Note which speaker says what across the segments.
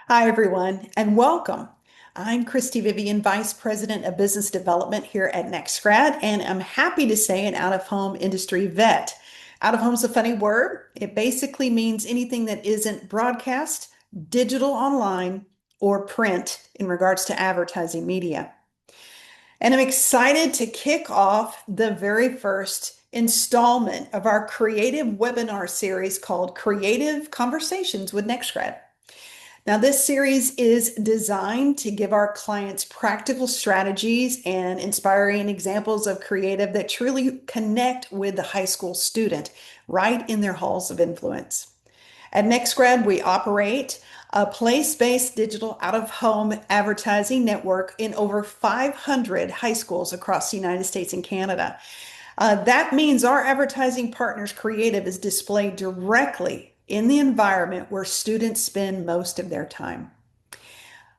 Speaker 1: Hi, everyone, and welcome. I'm Kristy Vivian, Vice President of Business Development here at NextGrad, and I'm happy to say an out-of-home industry vet. Out-of-home is a funny word. It basically means anything that isn't broadcast, digital online, or print in regards to advertising media. And I'm excited to kick off the very first installment of our creative webinar series called Creative Conversations with NextGrad. Now, this series is designed to give our clients practical strategies and inspiring examples of creative that truly connect with the high school student right in their halls of influence. At NextGrad, we operate a place-based digital out-of-home advertising network in over 500 high schools across the United States and Canada. That means our advertising partners' creative is displayed directly in the environment where students spend most of their time.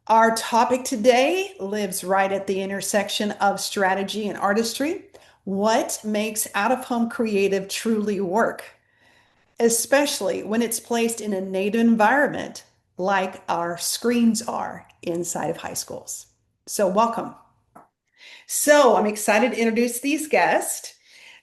Speaker 1: Our topic today lives right at the intersection of strategy and artistry. What makes out-of-home creative truly work, especially when it's placed in a native environment like our screens are inside of high schools? So, welcome. So I'm excited to introduce these guests.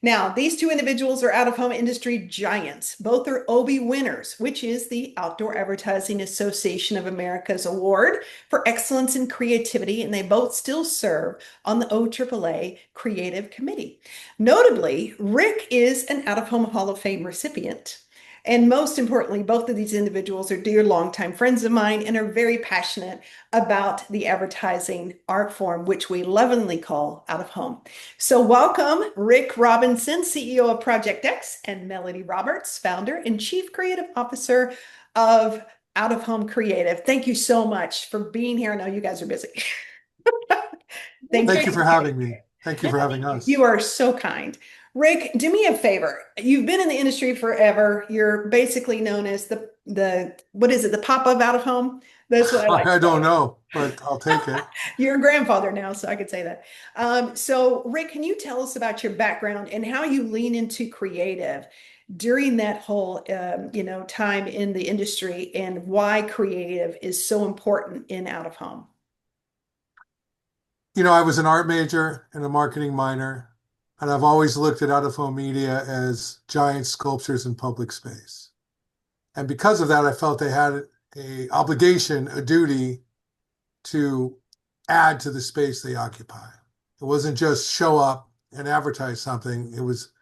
Speaker 1: Now, these two individuals are out-of-home industry giants. Both are Obie winners, which is the Outdoor Advertising Association of America's award for excellence in creativity, and they both still serve on the OAAA Creative Committee. Notably, Rick is an Out-of-Home Hall of Fame recipient. And most importantly, both of these individuals are dear longtime friends of mine and are very passionate about the advertising art form, which we lovingly call out of home. So, welcome Rick Robinson, CEO of Project X, and Melody Roberts, founder and chief creative officer of Out of Home Creative. Thank you so much for being here. I know you guys are busy. Thank
Speaker 2: Thank
Speaker 1: you.
Speaker 2: you for having me. Thank you
Speaker 1: Yeah,
Speaker 2: for having us.
Speaker 1: you are so kind. Rick, do me a favor. You've been in the industry forever. You're basically known as the what is it, the papa of out of home? That's what I like to
Speaker 2: I don't
Speaker 1: say.
Speaker 2: know, but I'll take it.
Speaker 1: You're a grandfather now, so I could say that. So Rick, can you tell us about your background and how you lean into creative during that whole time in the industry and why creative is so important in out of home?
Speaker 2: I was an art major and a marketing minor, and I've always looked at out-of-home media as giant sculptures in public space. And because of that, I felt they had a obligation, a duty to add to the space they occupy. It wasn't just show up and advertise something. It was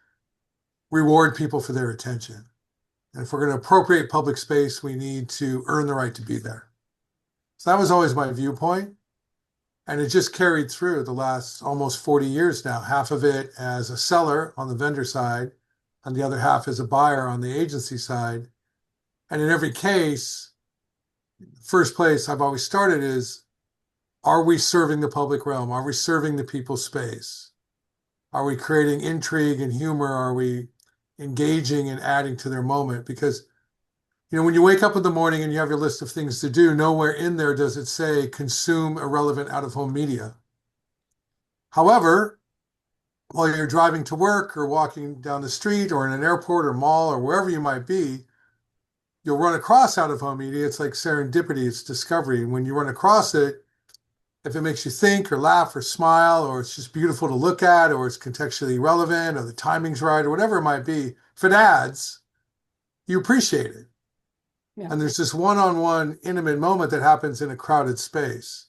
Speaker 2: reward people for their attention. And if we're going to appropriate public space, we need to earn the right to be there. So that was always my viewpoint. And it just carried through the last almost 40 years now, half of it as a seller on the vendor side, and the other half as a buyer on the agency side. And in every case, first place I've always started is, are we serving the public realm? Are we serving the people's space? Are we creating intrigue and humor? Are we engaging and adding to their moment? Because when you wake up in the morning and you have your list of things to do, nowhere in there does it say consume irrelevant out-of-home media. However, while you're driving to work or walking down the street or in an airport or mall or wherever you might be, you'll run across out-of-home media. It's like serendipity, it's discovery. And when you run across it, if it makes you think or laugh or smile, or it's just beautiful to look at, or it's contextually relevant, or the timing's right, or whatever it might be, if it adds, you appreciate it.
Speaker 1: Yeah.
Speaker 2: And there's this one-on-one intimate moment that happens in a crowded space.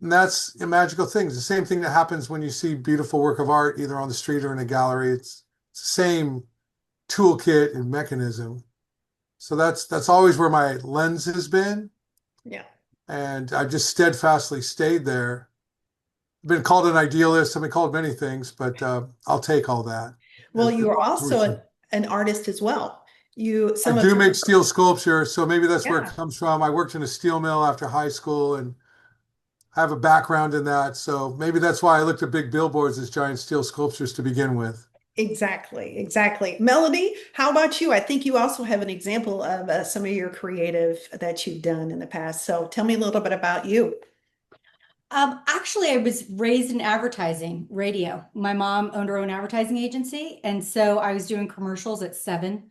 Speaker 2: And that's a magical thing. It's the same thing that happens when you see beautiful work of art, either on the street or in a gallery. It's the same toolkit and mechanism. So that's always where my lens has been.
Speaker 1: Yeah.
Speaker 2: And I've just steadfastly stayed there. I've been called an idealist. I've been called many things, but I'll take all that.
Speaker 1: Well, you are also an artist as well.
Speaker 2: I
Speaker 1: Some of
Speaker 2: do
Speaker 1: your,
Speaker 2: make steel sculpture, so maybe that's where it
Speaker 1: yeah,
Speaker 2: comes from. I worked in a steel mill after high school, and I have a background in that. So maybe that's why I looked at big billboards as giant steel sculptures to begin with.
Speaker 1: exactly, exactly. Melody, how about you? I think you also have an example of some of your creative that you've done in the past. So tell me a little bit about you.
Speaker 3: Actually, I was raised in advertising, radio. My mom owned her own advertising agency, and so I was doing commercials at 7,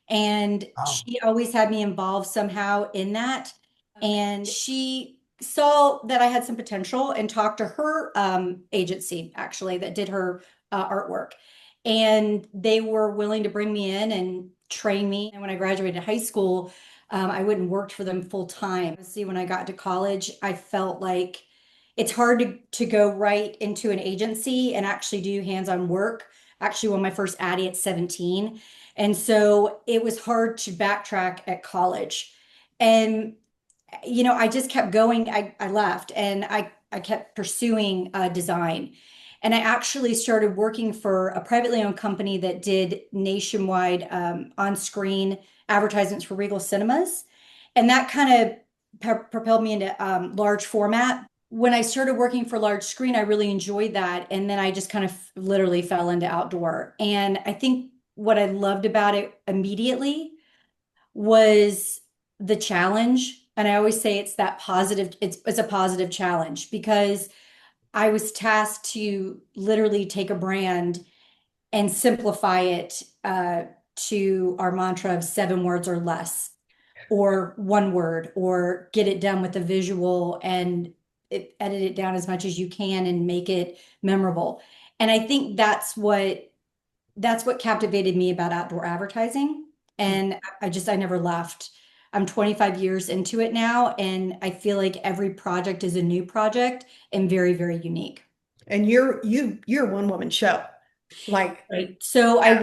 Speaker 3: and
Speaker 2: Wow.
Speaker 3: she always had me involved somehow in that. And she saw that I had some potential and talked to her agency, actually, that did her artwork. And they were willing to bring me in and train me. And when I graduated high school, I went and worked for them full time. See, when I got to college, I felt like it's hard to go right into an agency and actually do hands-on work. Actually, won my first Addy at 17. And so it was hard to backtrack at college. And I just kept going. I left and I kept pursuing design. And I actually started working for a privately owned company that did nationwide on-screen advertisements for Regal Cinemas. And that kind of propelled me into large format. When I started working for large screen, I really enjoyed that. And then I just kind of literally fell into outdoor. And I think what I loved about it immediately was the challenge. And I always say it's that positive, it's a positive challenge because I was tasked to literally take a brand and simplify it to our mantra of 7 words or less, or 1 word, or get it done with a visual and edit it down as much as you can and make it memorable. And I think that's what captivated me about outdoor advertising. And I never left. I'm 25 years into it now, and I feel like every project is a new project and very, very unique.
Speaker 1: And you're a one woman show. Like,
Speaker 3: Right. So I
Speaker 1: yeah.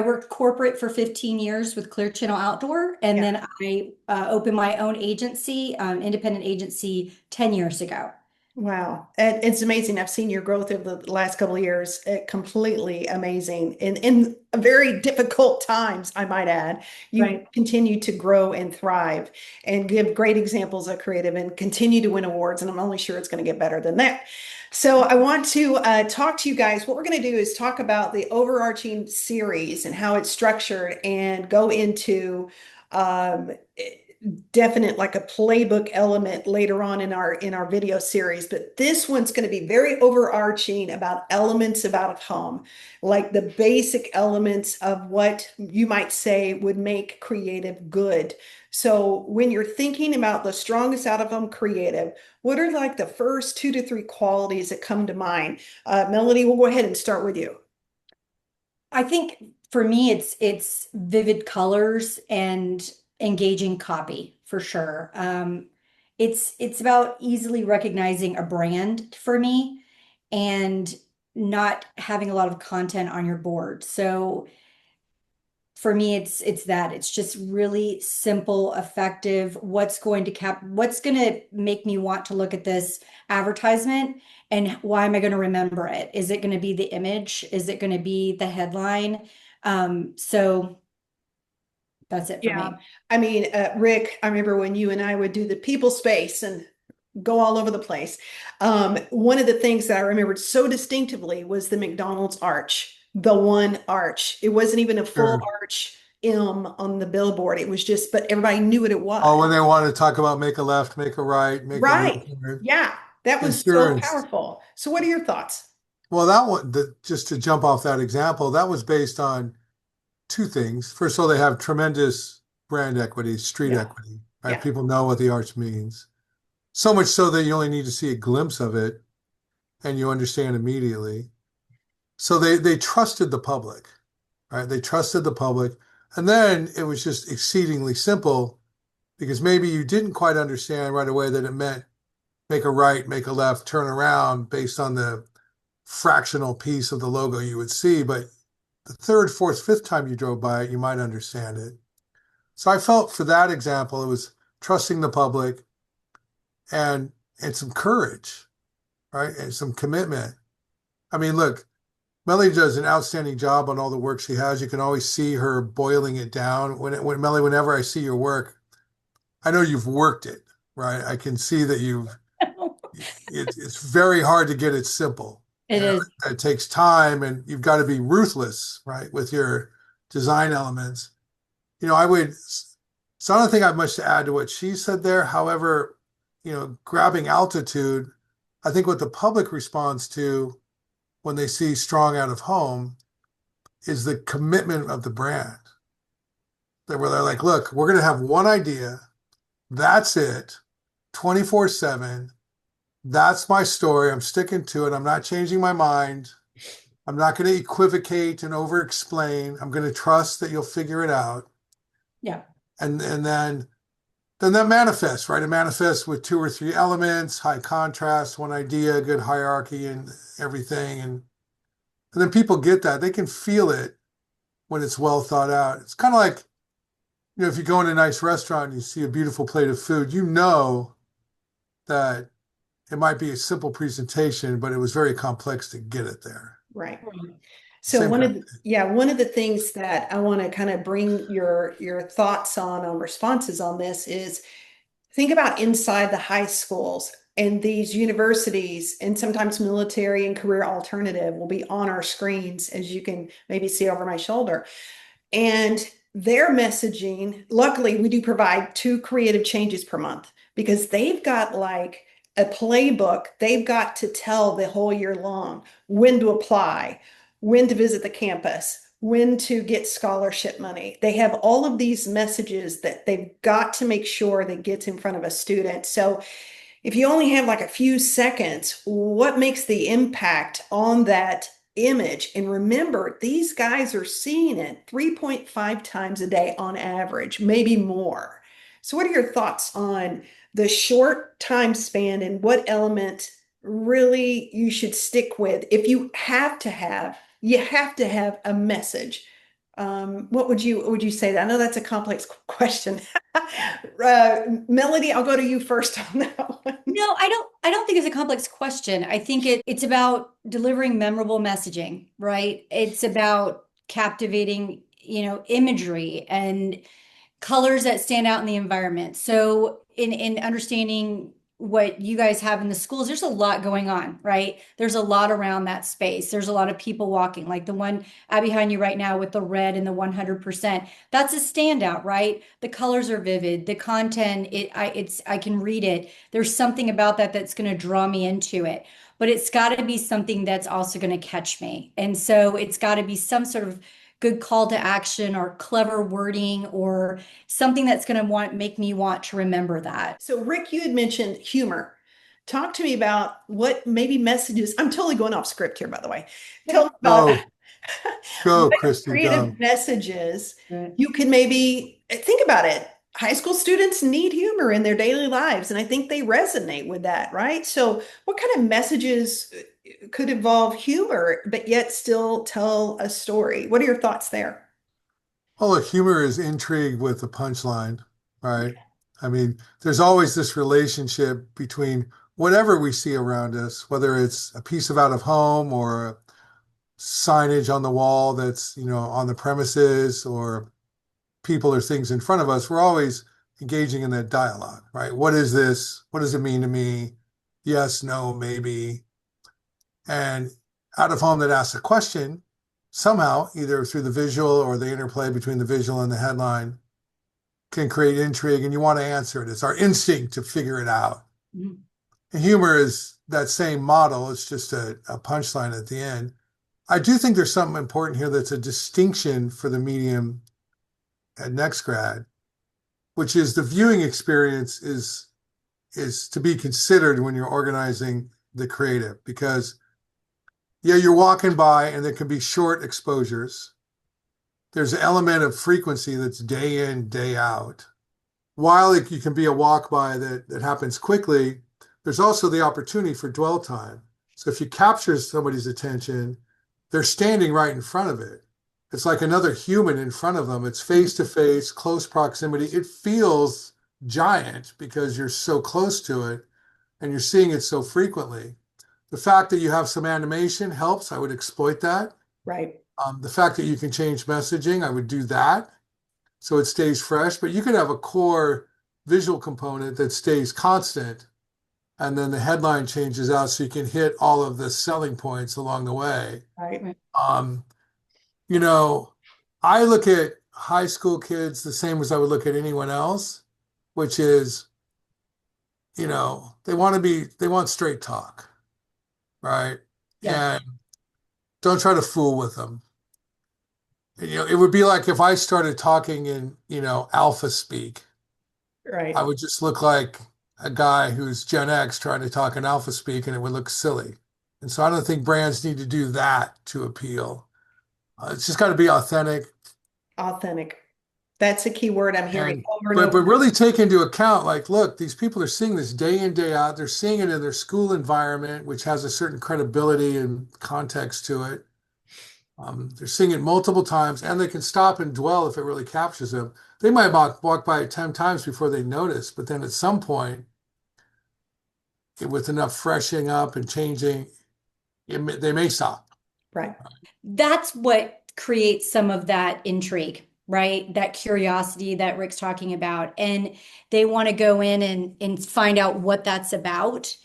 Speaker 3: worked corporate for 15 years with Clear Channel Outdoor, and
Speaker 1: Yeah.
Speaker 3: then I opened my own agency, independent agency 10 years ago.
Speaker 1: Wow. And it's amazing. I've seen your growth over the last couple of years. Completely amazing. In very difficult times, I might add. You
Speaker 3: Right.
Speaker 1: continue to grow and thrive and give great examples of creative and continue to win awards. And I'm only sure it's going to get better than that. So I want to talk to you guys. What we're going to do is talk about the overarching series and how it's structured and go into um, definite like a playbook element later on in our video series, but this one's going to be very overarching about elements of out of home, like the basic elements of what you might say would make creative good. So when you're thinking about the strongest out of home creative, what are like the first 2 to 3 qualities that come to mind? Melanie, we'll go ahead and start with you.
Speaker 3: I think for me, it's vivid colors and engaging copy for sure. It's about easily recognizing a brand for me and not having a lot of content on your board. So for me, it's that. It's just really simple, effective. What's going to make me want to look at this advertisement and why am I going to remember it? Is it going to be the image? Is it going to be the headline? So that's it for
Speaker 1: Yeah.
Speaker 3: me.
Speaker 1: I mean, Rick, I remember when you and I would do the people space and go all over the place. One of the things that I remembered so distinctively was the McDonald's arch, the one arch. It wasn't even a full
Speaker 2: Sure.
Speaker 1: arch M on the billboard. It was just, but everybody knew what it
Speaker 2: Oh,
Speaker 1: was.
Speaker 2: when they want to talk about make a left, make a right, make a
Speaker 1: Right.
Speaker 2: U-turn.
Speaker 1: Yeah. That was so
Speaker 2: Insurance.
Speaker 1: powerful. So what are your thoughts?
Speaker 2: Well, that one, just to jump off that example, that was based on two things. First of all, they have tremendous brand equity, street
Speaker 1: Yeah.
Speaker 2: equity, right?
Speaker 1: Yeah.
Speaker 2: People know what the arch means. So much so that you only need to see a glimpse of it and you understand immediately. So they trusted the public, right? They trusted the public. And then it was just exceedingly simple because maybe you didn't quite understand right away that it meant make a right, make a left, turn around based on the fractional piece of the logo you would see. But the third, fourth, fifth time you drove by it, you might understand it. So I felt for that example, it was trusting the public and some courage, right? And some commitment. I mean, look, Melly does an outstanding job on all the work she has. You can always see her boiling it down. When Melly, whenever I see your work, I know you've worked it, right? I can see that it's very hard to get it simple.
Speaker 3: It is.
Speaker 2: It takes time and you've got to be ruthless, right, with your design elements. So I don't think I have much to add to what she said there. However, grabbing altitude, I think what the public responds to when they see strong out of home is the commitment of the brand. Where they're like, look, we're going to have one idea. That's it. 24/7. That's my story. I'm sticking to it. I'm not changing my mind. I'm not going to equivocate and over explain. I'm going to trust that you'll figure it out.
Speaker 3: Yeah.
Speaker 2: And then that manifests, right? It manifests with 2 or 3 elements, high contrast, one idea, good hierarchy and everything. And then people get that. They can feel it when it's well thought out. It's kind of like, if you go in a nice restaurant and you see a beautiful plate of food, you know that it might be a simple presentation, but it was very complex to get it there.
Speaker 1: Right. So
Speaker 2: Same
Speaker 1: one
Speaker 2: kind
Speaker 1: of one of the things that I want to kind of bring your thoughts on responses on this is think about inside the high schools and these universities, and sometimes military and career alternative will be on our screens, as you can maybe see over my shoulder. And their messaging, luckily, we do provide 2 creative changes per month because they've got like a playbook they've got to tell the whole year long when to apply, when to visit the campus, when to get scholarship money. They have all of these messages that they've got to make sure that gets in front of a student. So if you only have like a few seconds, what makes the impact on that image? And remember, these guys are seeing it 3.5 times a day on average, maybe more. So, what are your thoughts on the short time span and what element really you should stick with? If you have to have a message. What would you say that? I know that's a complex question. Melody, I'll go to you first on that one.
Speaker 3: No, I don't think it's a complex question. I think it's about delivering memorable messaging, right? It's about captivating, imagery and colors that stand out in the environment. So in understanding what you guys have in the schools, there's a lot going on, right? There's a lot around that space. There's a lot of people walking, like the one behind you right now with the red and the 100%. That's a standout, right? The colors are vivid. The content, I can read it. There's something about that that's going to draw me into it. But it's got to be something that's also going to catch me. And so it's got to be some sort of good call to action or clever wording or something that's going to make me want to remember that.
Speaker 1: So, Rick, you had mentioned humor. Talk to me about what maybe messages. I'm totally going off script here, by the way. Tell me about
Speaker 2: of go,
Speaker 1: what
Speaker 2: Kristy,
Speaker 1: creative
Speaker 2: go.
Speaker 1: messages
Speaker 3: Right.
Speaker 1: you can maybe think about it. High school students need humor in their daily lives, and I think they resonate with that, right? So, what kind of messages could involve humor, but yet still tell a story? What are your thoughts there?
Speaker 2: Well, look, humor is intrigue with the punchline, right? I mean, there's always this relationship between whatever we see around us, whether it's a piece of out of home or signage on the wall that's, on the premises or people or things in front of us. We're always engaging in that dialogue, right? What is this? What does it mean to me? Yes, no, maybe. And out of home that asks a question, somehow, either through the visual or the interplay between the visual and the headline, can create intrigue and you want to answer it. It's our instinct to figure it out.
Speaker 3: Mhm.
Speaker 2: And humor is that same model. It's just a punchline at the end. I do think there's something important here that's a distinction for the medium at NextGrad, which is the viewing experience is to be considered when you're organizing the creative, because yeah, you're walking by and there can be short exposures. There's an element of frequency that's day in, day out. While you can be a walk by that happens quickly, there's also the opportunity for dwell time. So if you capture somebody's attention, they're standing right in front of it. It's like another human in front of them. It's face to face, close proximity. It feels giant because you're so close to it and you're seeing it so frequently. The fact that you have some animation helps. I would exploit that.
Speaker 1: Right.
Speaker 2: The fact that you can change messaging, I would do that so it stays fresh. But you could have a core visual component that stays constant, and then the headline changes out so you can hit all of the selling points along the way.
Speaker 1: Right.
Speaker 2: Um, you know, I look at high school kids the same as I would look at anyone else, which is, they want straight talk, right?
Speaker 3: Yeah.
Speaker 2: And don't try to fool with them. It would be like if I started talking in, alpha speak,
Speaker 1: Right.
Speaker 2: I would just look like a guy who's Gen X trying to talk in alpha speak, and it would look silly. And so I don't think brands need to do that to appeal. It's just got to be authentic.
Speaker 1: Authentic. That's a key word I'm hearing
Speaker 2: And
Speaker 1: over and
Speaker 2: but
Speaker 1: over.
Speaker 2: really take into account, like, look, these people are seeing this day in, day out. They're seeing it in their school environment, which has a certain credibility and context to it. They're seeing it multiple times, and they can stop and dwell if it really captures them. They might walk by it 10 times before they notice, but then at some point, with enough freshening up and changing, they may stop.
Speaker 1: Right.
Speaker 3: That's what creates some of that intrigue, right? That curiosity that Rick's talking about. And they want to go in and find out what that's about.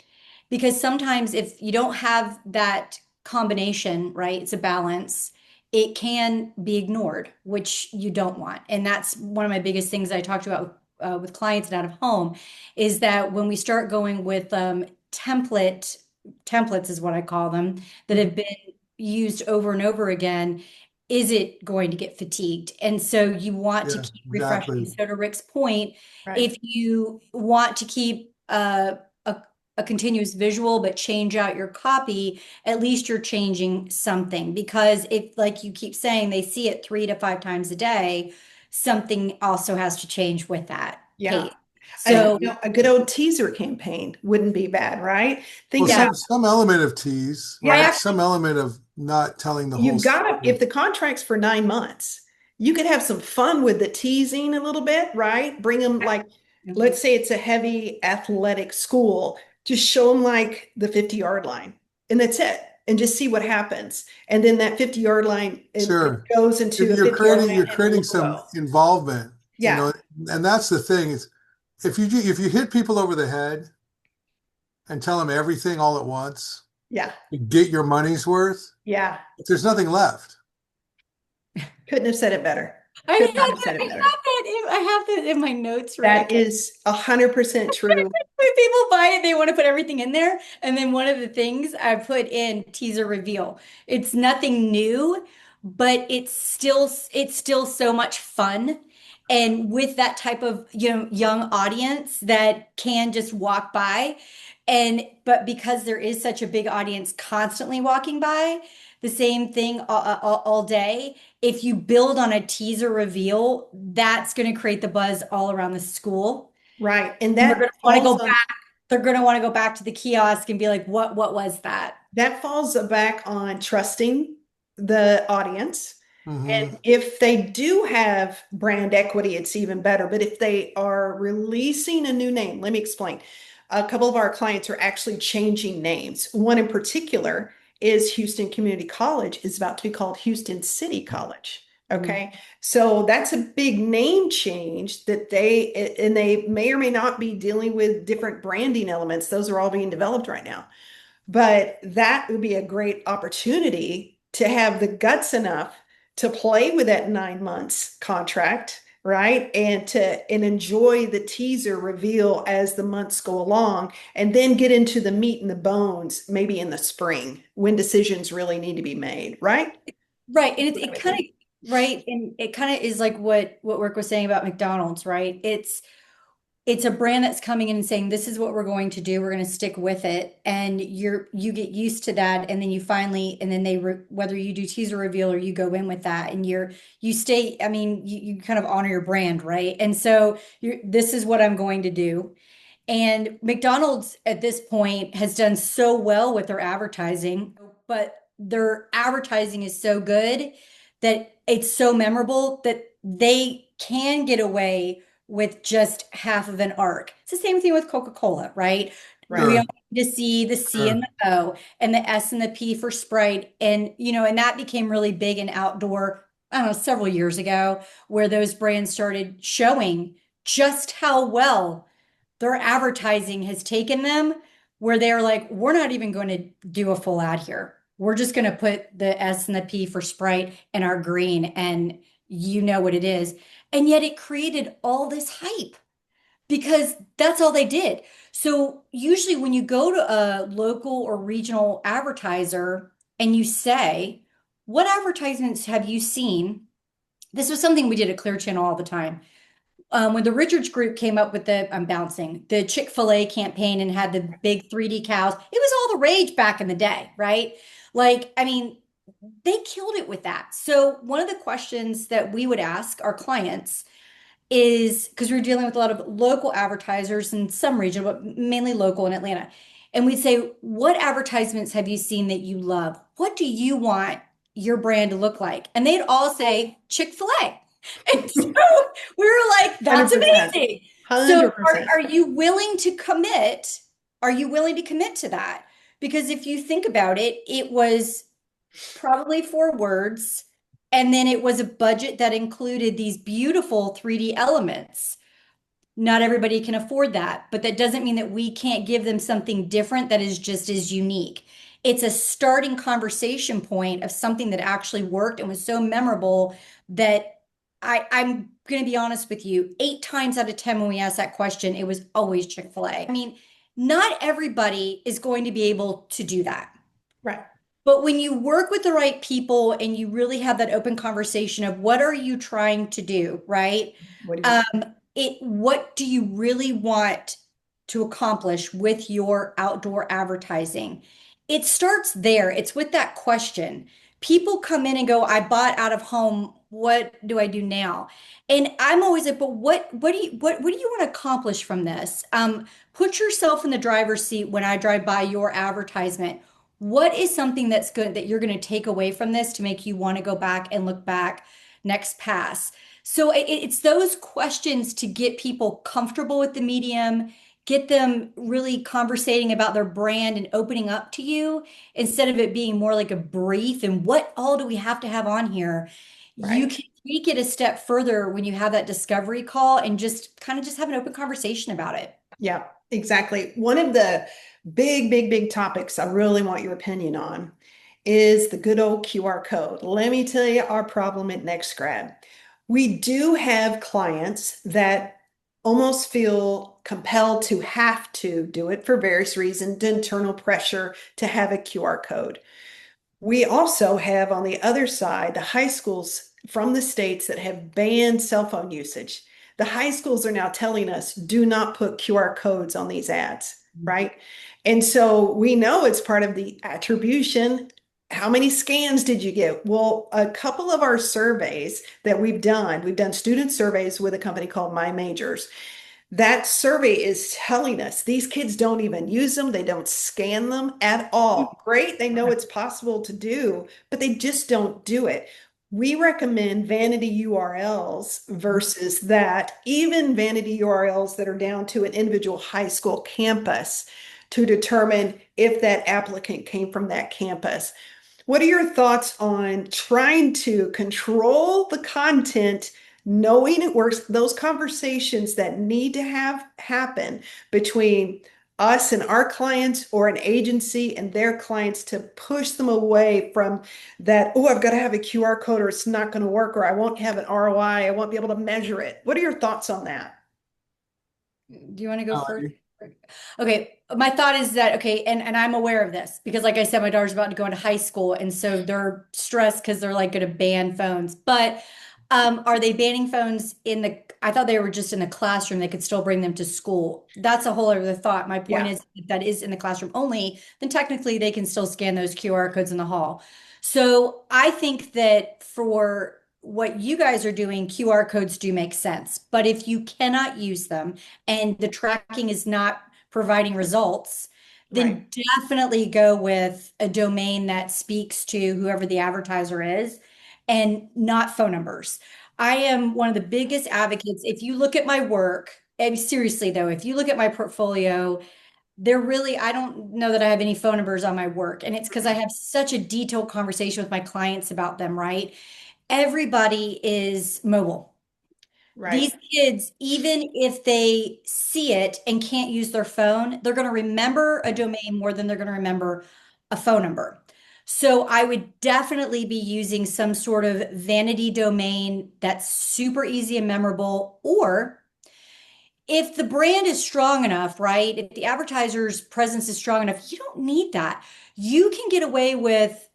Speaker 3: Because sometimes if you don't have that combination, right, it's a balance, it can be ignored, which you don't want. And that's one of my biggest things I talked about with clients and out of home is that when we start going with templates is what I call them, that have been used over and over again, is it going to get fatigued? And so you want to
Speaker 2: Yeah,
Speaker 3: keep refreshing.
Speaker 2: exactly.
Speaker 3: So to Rick's point,
Speaker 1: Right.
Speaker 3: if you want to keep a continuous visual, but change out your copy, at least you're changing something. Because if, like you keep saying, they see it 3 to 5 times a day, something also has to change with that
Speaker 1: Yeah.
Speaker 3: page. So,
Speaker 1: A good old teaser campaign wouldn't be bad, right?
Speaker 2: Well,
Speaker 1: Think
Speaker 3: yeah,
Speaker 1: about
Speaker 2: some element of tease,
Speaker 3: I
Speaker 1: yeah.
Speaker 2: right?
Speaker 3: actually,
Speaker 2: Some element of not telling the whole
Speaker 1: You've got to,
Speaker 2: story.
Speaker 1: if the contract's for 9 months, you could have some fun with the teasing a little bit, right? Bring them like, let's say it's a heavy athletic school, just show them like the 50-yard line, and that's it. And just see what happens. And then that 50-yard line, it
Speaker 2: Sure.
Speaker 1: goes into a 50-yard line
Speaker 2: You're
Speaker 1: and a
Speaker 2: creating some
Speaker 1: logo.
Speaker 2: involvement,
Speaker 1: Yeah,
Speaker 2: and that's the thing is if you hit people over the head and tell them everything all at once,
Speaker 1: yeah,
Speaker 2: you get your money's worth,
Speaker 1: yeah.
Speaker 2: there's nothing left.
Speaker 1: Couldn't have said it better.
Speaker 3: I
Speaker 1: Could
Speaker 3: have
Speaker 1: not have said it better.
Speaker 3: I have that in my notes,
Speaker 1: That
Speaker 3: Rick.
Speaker 1: is 100% true.
Speaker 3: When people buy it, they want to put everything in there. And then one of the things I put in teaser reveal. It's nothing new, but it's still so much fun. And with that type of, young audience that can just walk by. But because there is such a big audience constantly walking by, the same thing all day. If you build on a teaser reveal, that's going to create the buzz all around the school.
Speaker 1: Right. And
Speaker 3: And they're going
Speaker 1: that
Speaker 3: to want to
Speaker 1: falls
Speaker 3: go
Speaker 1: on
Speaker 3: back. They're going to want to go back to the kiosk and be like, what was that?
Speaker 1: that falls back on trusting the audience.
Speaker 2: Hmm.
Speaker 1: And if they do have brand equity, it's even better. But if they are releasing a new name, let me explain. A couple of our clients are actually changing names. One in particular is Houston Community College is about to be called Houston City College. Okay. So that's a big name change that and they may or may not be dealing with different branding elements. Those are all being developed right now. But that would be a great opportunity to have the guts enough to play with that 9 months contract, right? And enjoy the teaser reveal as the months go along, and then get into the meat and the bones maybe in the spring when decisions really need to be made, right?
Speaker 3: Right. And
Speaker 1: What I
Speaker 3: it
Speaker 1: would
Speaker 3: kind
Speaker 1: think.
Speaker 3: of, right. And it kind of is like what Rick was saying about McDonald's, right? It's a brand that's coming in and saying, this is what we're going to do. We're going to stick with it. And you get used to that. And then you finally, and then whether you do teaser reveal or you go in with that and you stay, I mean, you kind of honor your brand, right? And so this is what I'm going to do. And McDonald's at this point has done so well with their advertising, but their advertising is so good that it's so memorable that they can get away with just half of an arc. It's the same thing with Coca-Cola, right?
Speaker 1: Right.
Speaker 3: We
Speaker 2: Sure,
Speaker 3: all need to see the C and
Speaker 2: sure.
Speaker 3: the O and the S and the P for Sprite. And that became really big in outdoor, I don't know, several years ago, where those brands started showing just how well their advertising has taken them, where they're like, we're not even going to do a full ad here. We're just going to put the S and the P for Sprite in our green, and you know what it is. And yet it created all this hype because that's all they did. So usually when you go to a local or regional advertiser and you say, what advertisements have you seen? This was something we did at Clear Channel all the time. when the Richards group came up with I'm bouncing, the Chick-fil-A campaign and had the big 3D cows, it was all the rage back in the day, right? Like, I mean, they killed it with that. So one of the questions that we would ask our clients is because we're dealing with a lot of local advertisers and some regional, but mainly local in Atlanta. And we'd say, what advertisements have you seen that you love? What do you want your brand to look like? And they'd all say Chick-fil-A. And so we were like, that's
Speaker 1: 100%.
Speaker 3: amazing. So
Speaker 1: 100%.
Speaker 3: are you willing to commit? Are you willing to commit to that? Because if you think about it, it was probably 4 words. And then it was a budget that included these beautiful 3D elements. Not everybody can afford that, but that doesn't mean that we can't give them something different that is just as unique. It's a starting conversation point of something that actually worked and was so memorable that I'm going to be honest with you, 8 times out of 10 when we ask that question, it was always Chick-fil-A. I mean, not everybody is going to be able to do that.
Speaker 1: Right.
Speaker 3: But when you work with the right people and you really have that open conversation of what are you trying to do, right?
Speaker 1: What do you
Speaker 3: What do you really want to accomplish with your outdoor advertising? It starts there. It's with that question. People come in and go, I bought out of home. What do I do now? And I'm always like, but what do you want to accomplish from this? Put yourself in the driver's seat when I drive by your advertisement. What is something that's good that you're going to take away from this to make you want to go back and look back next pass? So it's those questions to get people comfortable with the medium, get them really conversating about their brand and opening up to you instead of it being more like a brief and what all do we have to have on here? You
Speaker 1: Right.
Speaker 3: can take it a step further when you have that discovery call and just kind of just have an open conversation about it.
Speaker 1: Yeah, exactly. One of the big topics I really want your opinion on is the good old QR code. Let me tell you our problem at NextGrad. We do have clients that almost feel compelled to have to do it for various reasons, internal pressure to have a QR code. We also have on the other side the high schools from the states that have banned cell phone usage. The high schools are now telling us do not put QR codes on these ads, right? And so we know it's part of the attribution. How many scans did you get? Well, a couple of our surveys that we've done student surveys with a company called My Majors. That survey is telling us these kids don't even use them. They don't scan them at all. Great. They know it's possible to do, but they just don't do it. We recommend vanity URLs versus that, even vanity URLs that are down to an individual high school campus to determine if that applicant came from that campus. What are your thoughts on trying to control the content, knowing it works, those conversations that need to have happen between us and our clients or an agency and their clients to push them away from that, oh, I've got to have a QR code or it's not going to work or I won't have an ROI, I won't be able to measure it. What are your thoughts on that?
Speaker 3: Do you want to go first?
Speaker 2: Uh,
Speaker 3: Okay, my thought is that okay, and I'm aware of this because like I said, my daughter's about to go into high school, and so they're stressed because they're like going to ban phones. But are they banning phones in the? I thought they were just in the classroom. They could still bring them to school. That's a whole other thought. My point
Speaker 1: Yeah,
Speaker 3: is, if that is in the classroom only, then technically they can still scan those QR codes in the hall. So I think that for what you guys are doing, QR codes do make sense. But if you cannot use them and the tracking is not providing results,
Speaker 1: right.
Speaker 3: then definitely go with a domain that speaks to whoever the advertiser is and not phone numbers. I am one of the biggest advocates. If you look at my work, and seriously though, if you look at my portfolio, I don't know that I have any phone numbers on my work. And it's because I have such a detailed conversation with my clients about them, right? Everybody is mobile.
Speaker 1: Right.
Speaker 3: These kids, even if they see it and can't use their phone, they're going to remember a domain more than they're going to remember a phone number. So I would definitely be using some sort of vanity domain that's super easy and memorable. Or if the brand is strong enough, right? If the advertiser's presence is strong enough, you don't need that. You can get away with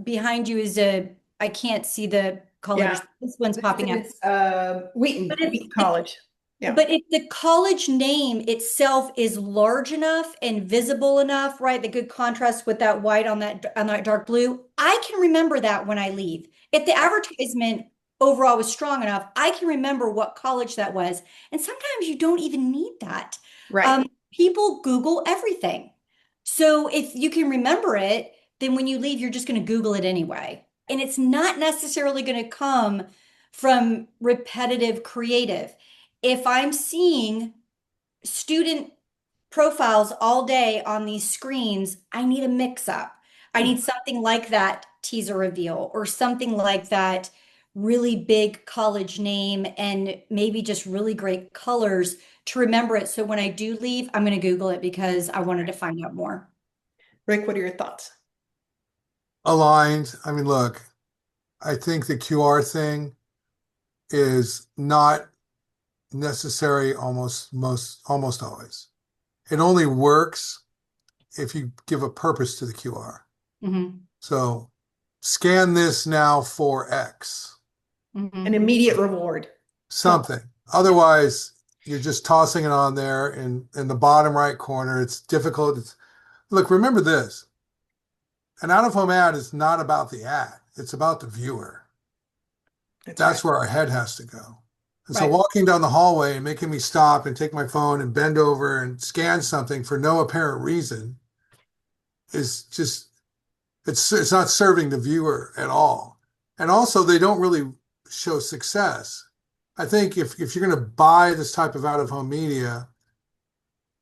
Speaker 3: behind you is I can't see the colors.
Speaker 1: Yeah.
Speaker 3: This one's popping up.
Speaker 1: It's Wheaton,
Speaker 3: But if,
Speaker 1: Wheaton College. Yeah.
Speaker 3: but if the college name itself is large enough and visible enough, right, the good contrast with that white on that dark blue, I can remember that when I leave. If the advertisement overall was strong enough, I can remember what college that was. And sometimes you don't even need that.
Speaker 1: Right.
Speaker 3: People Google everything. So if you can remember it, then when you leave, you're just going to Google it anyway. And it's not necessarily going to come from repetitive creative. If I'm seeing student profiles all day on these screens, I need a mix up. I need something like that teaser reveal or something like that really big college name and maybe just really great colors to remember it. So when I do leave, I'm going to Google it because I wanted to find out more.
Speaker 1: Rick, what are your thoughts?
Speaker 2: Aligned. I mean, look, I think the QR thing is not necessary almost always. It only works if you give a purpose to the QR.
Speaker 3: Mm-hmm.
Speaker 2: So scan this now for X.
Speaker 3: Mm-hmm.
Speaker 1: An immediate reward.
Speaker 2: Something. Otherwise, you're just tossing it on there in the bottom right corner. It's difficult. Look, remember this. An out-of-home ad is not about the ad. It's about the viewer. That's where our head has to go. And so walking down the hallway and making me stop and take my phone and bend over and scan something for no apparent reason is just, it's not serving the viewer at all. And also, they don't really show success. I think if you're going to buy this type of out-of-home media,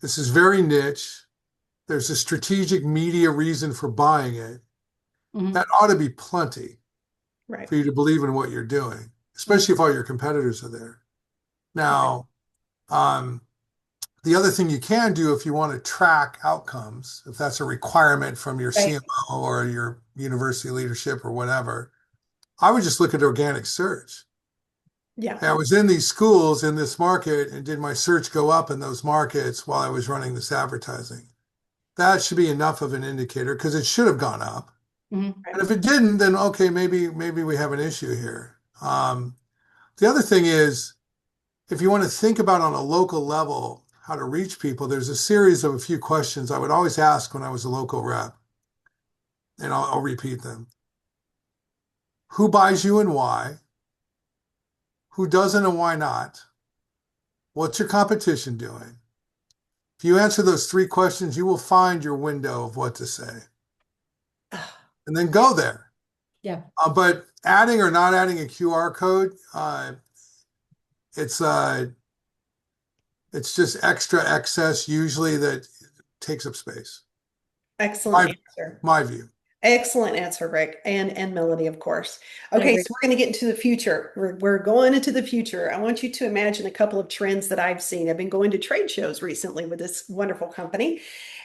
Speaker 2: this is very niche. There's a strategic media reason for buying it.
Speaker 3: Mm-hmm.
Speaker 2: That ought to be plenty for you to believe in what you're doing, especially if all your competitors are there. Now, the other thing you can do if you want to track outcomes, if that's a requirement from your CMO or your university leadership or whatever, I would just look at organic search.
Speaker 1: Yeah.
Speaker 2: I was in these schools in this market and did my search go up in those markets while I was running this advertising? That should be enough of an indicator because it should have gone up.
Speaker 3: Mm-hmm.
Speaker 2: And if it didn't, then okay, maybe we have an issue here. The other thing is, if you want to think about on a local level how to reach people, there's a series of a few questions I would always ask when I was a local rep, and I'll repeat them. Who buys you and why? Who doesn't and why not? What's your competition doing? If you answer those three questions, you will find your window of what to say. And then go there.
Speaker 3: Yeah.
Speaker 2: But adding or not adding a QR code, it's just extra excess usually that takes up space.
Speaker 1: Excellent answer.
Speaker 2: My view.
Speaker 1: Excellent answer, Rick, and Melanie, of course. Okay, so we're going to get into the future. We're going into the future. I want you to imagine a couple of trends that I've seen. I've been going to trade shows recently with this wonderful company,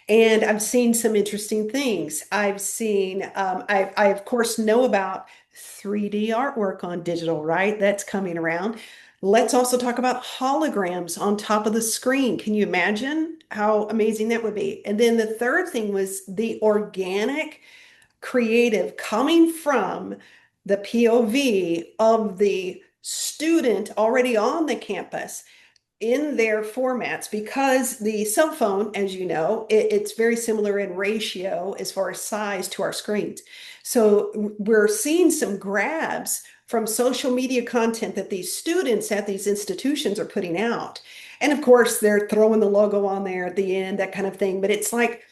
Speaker 1: and I've seen some interesting things. I've seen, I of course know about 3D artwork on digital, right? That's coming around. Let's also talk about holograms on top of the screen. Can you imagine how amazing that would be? And then the third thing was the organic creative coming from the POV of the student already on the campus in their formats, because the cell phone, as you know, it's very similar in ratio as far as size to our screens. So we're seeing some grabs from social media content that these students at these institutions are putting out. And of course, they're throwing the logo on there at the end, that kind of thing. But it's like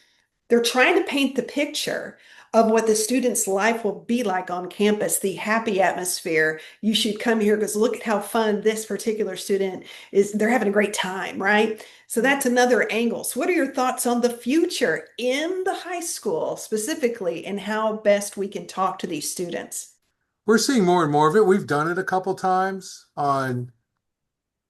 Speaker 1: they're trying to paint the picture of what the student's life will be like on campus, the happy atmosphere. You should come here because look at how fun this particular student is. They're having a great time, right? So that's another angle. So what are your thoughts on the future in the high school specifically and how best we can talk to these students?
Speaker 2: We're seeing more and more of it. We've done it a couple times on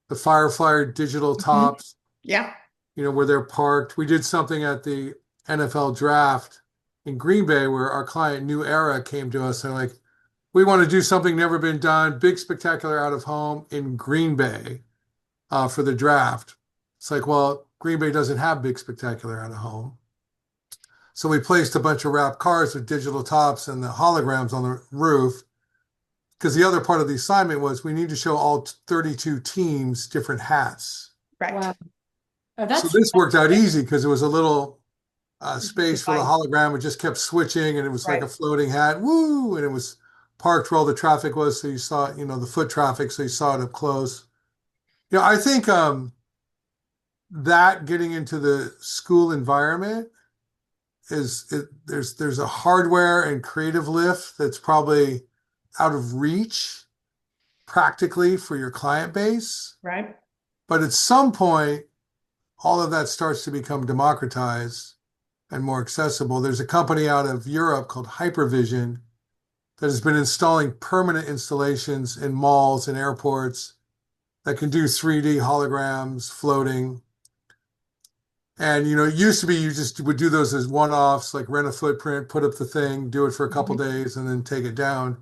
Speaker 2: the Firefly digital tops.
Speaker 1: Yeah.
Speaker 2: You know, where they're parked. We did something at the NFL draft in Green Bay where our client New Era came to us and like, we want to do something never been done, big spectacular out of home in Green Bay for the draft. It's like, well, Green Bay doesn't have big spectacular out of home. So we placed a bunch of wrapped cars with digital tops and the holograms on the roof. because the other part of the assignment was we need to show all 32 teams different hats.
Speaker 1: Right.
Speaker 3: Wow. Oh,
Speaker 2: So
Speaker 3: that's
Speaker 2: this worked out easy because it was a little space for the
Speaker 1: Device.
Speaker 2: hologram. It just kept switching and it was like
Speaker 1: Right.
Speaker 2: a floating hat. Woo! And it was parked where all the traffic was. So you saw, the foot traffic. So you saw it up close. I think that getting into the school environment there's a hardware and creative lift that's probably out of reach practically for your client base.
Speaker 1: Right.
Speaker 2: But at some point, all of that starts to become democratized and more accessible. There's a company out of Europe called Hypervision that has been installing permanent installations in malls and airports that can do 3D holograms floating. And it used to be you just would do those as one-offs, like rent a footprint, put up the thing, do it for a couple days, and then take it down.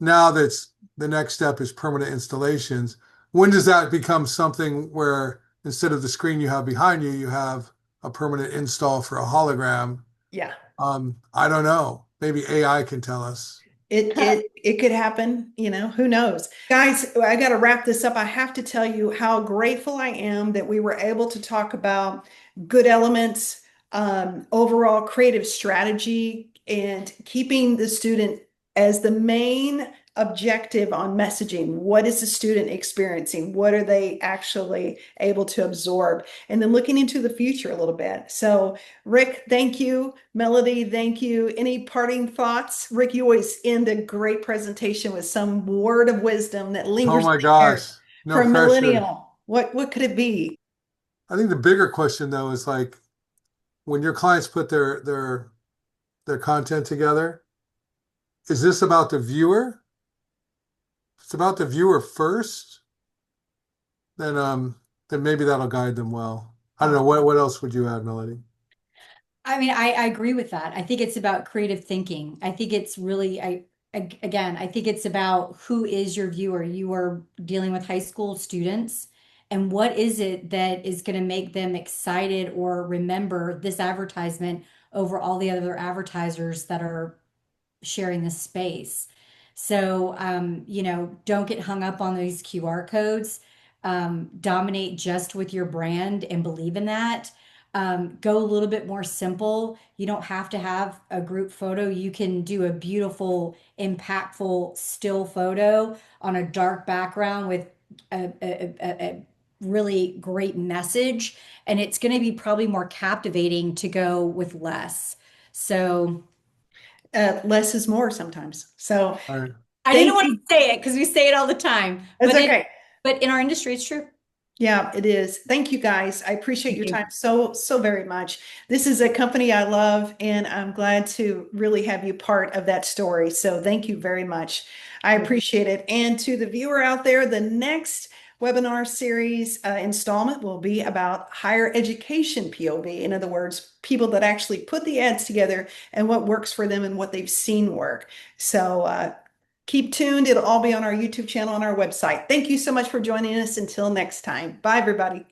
Speaker 2: Now that's the next step is permanent installations. When does that become something where instead of the screen you have behind you, you have a permanent install for a hologram?
Speaker 1: Yeah.
Speaker 2: I don't know. Maybe AI can tell us.
Speaker 1: It could happen, who knows? Guys, I got to wrap this up. I have to tell you how grateful I am that we were able to talk about good elements, overall creative strategy, and keeping the student as the main objective on messaging. What is the student experiencing? What are they actually able to absorb? And then looking into the future a little bit. So, Rick, thank you. Melody, thank you. Any parting thoughts? Rick, you always end a great presentation with some word of wisdom that
Speaker 2: Oh
Speaker 1: lingers
Speaker 2: my
Speaker 1: in the air
Speaker 2: gosh,
Speaker 1: for
Speaker 2: no
Speaker 1: a
Speaker 2: pressure.
Speaker 1: millennial. What could it be?
Speaker 2: I think the bigger question though is like when your clients put their content together, is this about the viewer? If it's about the viewer first, then maybe that'll guide them well. I don't know. What else would you add, Melody?
Speaker 3: I mean, I agree with that. I think it's about creative thinking. I think it's really, again, I think it's about who is your viewer. You are dealing with high school students, and what is it that is going to make them excited or remember this advertisement over all the other advertisers that are sharing this space. So, don't get hung up on these QR codes. Dominate just with your brand and believe in that. Go a little bit more simple. You don't have to have a group photo. You can do a beautiful, impactful still photo on a dark background with a really great message. And it's going to be probably more captivating to go with less. So,
Speaker 1: Less is more sometimes. So
Speaker 2: All right.
Speaker 3: I didn't
Speaker 1: thank
Speaker 3: want to
Speaker 1: you.
Speaker 3: say it because we say it all the time,
Speaker 1: It's okay.
Speaker 3: but in our industry, it's true.
Speaker 1: Yeah, it is. Thank you guys. I appreciate
Speaker 3: Thank
Speaker 1: your
Speaker 3: you.
Speaker 1: time so very much. This is a company I love, and I'm glad to really have you part of that story. So thank you very much. I appreciate it. And to the viewer out there, the next webinar series installment will be about higher education POV. In other words, people that actually put the ads together and what works for them and what they've seen work. So keep tuned. It'll all be on our YouTube channel and our website. Thank you so much for joining us. Until next time. Bye, everybody.